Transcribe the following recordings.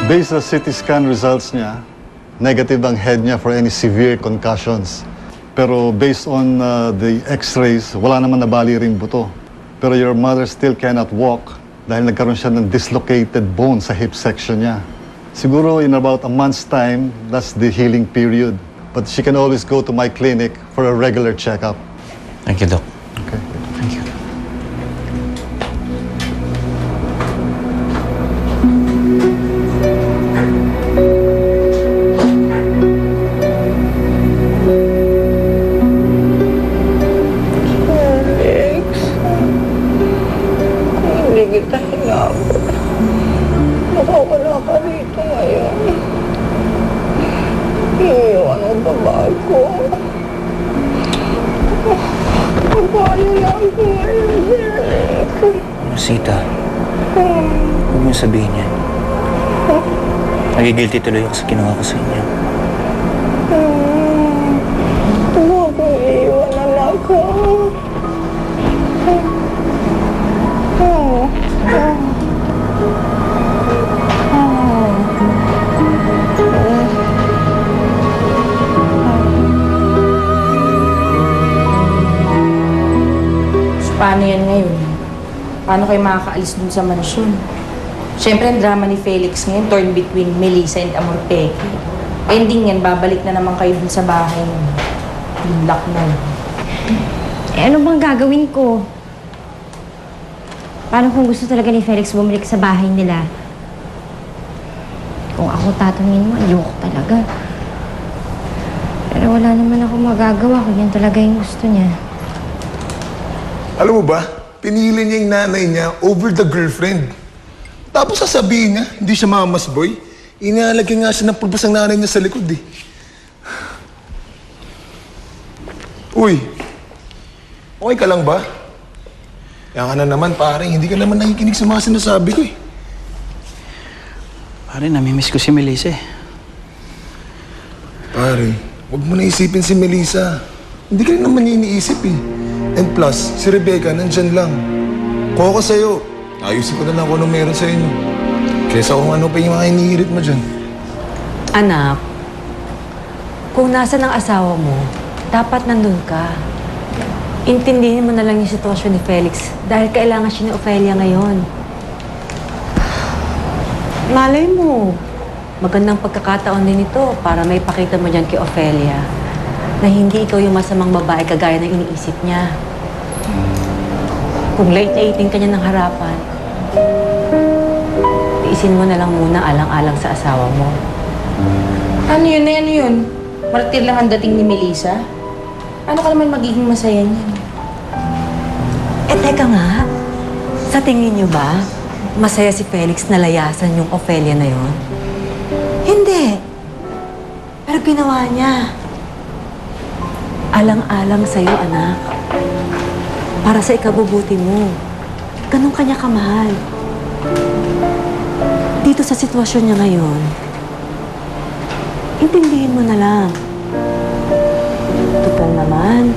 Based sa CT scan results niya, negative ang head niya for any severe concussions. Pero based on the x-rays, wala naman nabali ring buto. Pero your mother still cannot walk dahil nagkaroon siya ng dislocated bone sa hip section niya. Siguro in about a month's time, that's the healing period. But she can always go to my clinic for a regular checkup. Thank you, Doc. Okay. Thank you. Alex, hindi kita hinabot. Nakawala ka rito ngayon. Iiwan mo ba bago? Paano lang ako ngayon, Alex? Rosita, huwag mo sabihin yan. Nagigilty tuloy ako sa ginawa ko sa inyo. Huwag kong iiwanan ako. Paano yan ngayon? Paano kayo makakaalis dun sa mansyon? Siyempre, ang drama ni Felix ngayon, torn between Melissa and Amorpeque. Ending yan, babalik na naman kayo dun sa bahay. Good luck na. Eh, ano bang gagawin ko? Paano kung gusto talaga ni Felix bumalik sa bahay nila? Kung ako tatanungin mo, ayoko talaga. Pero wala naman ako magagawa kung yan talaga yung gusto niya. Alam mo ba, pinili niya yung nanay niya over the girlfriend. Tapos sasabihin niya, hindi siya mama's boy. Inalagyan nga siya ng pulbas ang nanay niya sa likod eh. Uy, okay ka lang ba? Yan ka na naman pare, hindi ka naman nakikinig sa mga sinasabi ko eh. Pare, namimiss ko si Melissa eh. Pare, huwag mo na isipin si Melissa. Hindi ka rin naman niya iniisip eh. And plus, si Rebecca nandyan lang. Kung ako sa'yo, ayusin ko na lang kung ano meron sa inyo. Kesa kung ano pa yung mga inihirit mo dyan. Anak, kung nasa ng asawa mo, dapat nandun ka. Intindihin mo na lang yung sitwasyon ni Felix dahil kailangan siya ni Ophelia ngayon. Malay mo, magandang pagkakataon din ito para may pakita mo dyan kay Ophelia na hindi ikaw yung masamang babae kagaya ng iniisip niya. Kung late-lating ka niya ng harapan, tiisin mo na lang muna alang-alang sa asawa mo. Ano yun na ano yun? Martir lang ang dating ni Melissa? Ano ka naman magiging masaya niyan? Eh, teka nga. Sa tingin niyo ba, masaya si Felix na layasan yung Ophelia na yon? Hindi. Pero ginawa niya. Alang-alang sa'yo, anak. Para sa ikabubuti mo. Ganun kanya kamahal. Dito sa sitwasyon niya ngayon, intindihin mo na lang. Total naman,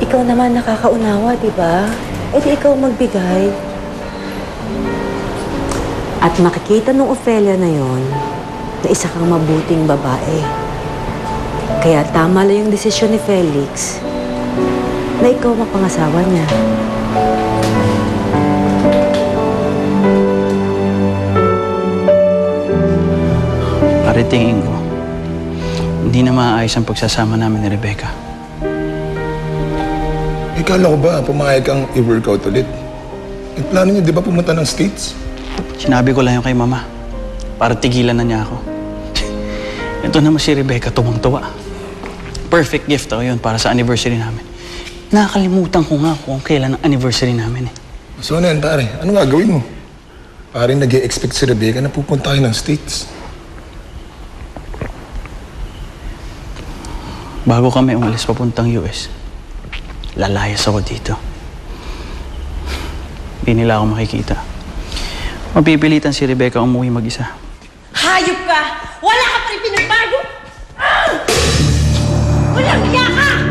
ikaw naman nakakaunawa, di ba? E di ikaw magbigay. At makikita nung Ophelia na yon na isa kang mabuting babae. Kaya tama lang yung desisyon ni Felix na ikaw mapangasawa niya. Pare, tingin ko, hindi na maayos ang pagsasama namin ni Rebecca. Kala ko ba, pumayag kang i-workout ulit? Yung plano niyo, di ba pumunta ng States? Sinabi ko lang yung kay Mama para tigilan na niya ako. Ito naman si Rebecca, tumang-tuwa. Perfect gift ako yun para sa anniversary namin. Nakakalimutan ko nga kung kailan ang anniversary namin eh. So ano yan, pare? Ano gagawin mo? Pare, nag-i-expect si Rebecca na pupunta kayo ng States. Bago kami umalis papuntang US, lalayas ako dito. Hindi nila ako makikita. Mapipilitan si Rebecca umuwi mag-isa. Hayop ka! Wala ka pa rin pinagbago! Ah! Walang hiya ka!